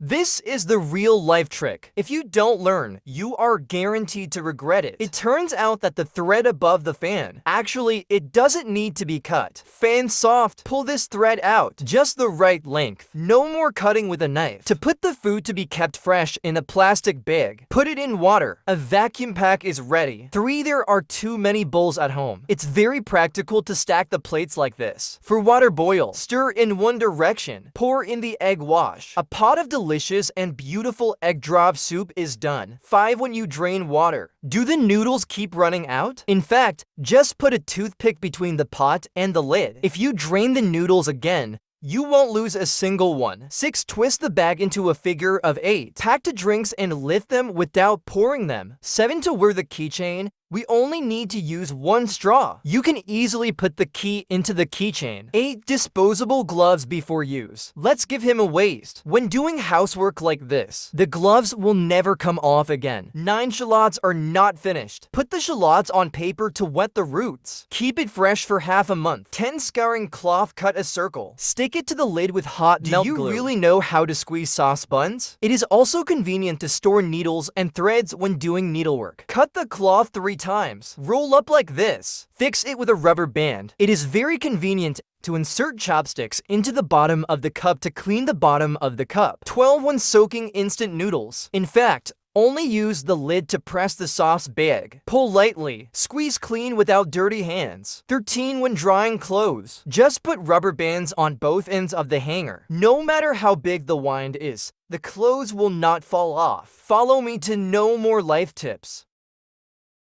This is the real life trick. If you don't learn, you are guaranteed to regret it. It turns out that the thread above the fan, actually, it doesn't need to be cut. Fan soft, pull this thread out, just the right length. No more cutting with a knife. To put the food to be kept fresh in a plastic bag, put it in water. A vacuum pack is ready. 3. There are too many bowls at home. It's very practical to stack the plates like this. For water boil, stir in one direction. Pour in the egg wash. A pot of delicious and beautiful egg drop soup is done. 5. When you drain water, do the noodles keep running out? In fact, just put a toothpick between the pot and the lid. If you drain the noodles again, you won't lose a single one. 6. Twist the bag into a figure of 8. Pack the drinks and lift them without pouring them. 7. To wear the keychain, we only need to use one straw. You can easily put the key into the keychain. 8. Disposable gloves before use. Let's give him a waist. When doing housework like this, the gloves will never come off again. 9. Shallots are not finished. Put the shallots on paper to wet the roots. Keep it fresh for half a month. 10. Scouring cloth, cut a circle. Stick it to the lid with hot melt glue. Do you really know how to squeeze sauce buns? It is also convenient to store needles and threads when doing needlework. Cut the cloth 3 times. Roll up like this. Fix it with a rubber band. It is very convenient to insert chopsticks into the bottom of the cup to clean the bottom of the cup. 12. When soaking instant noodles. In fact, only use the lid to press the sauce bag. Pull lightly. Squeeze clean without dirty hands. 13. When drying clothes. Just put rubber bands on both ends of the hanger. No matter how big the wind is, the clothes will not fall off. Follow me to know more life tips.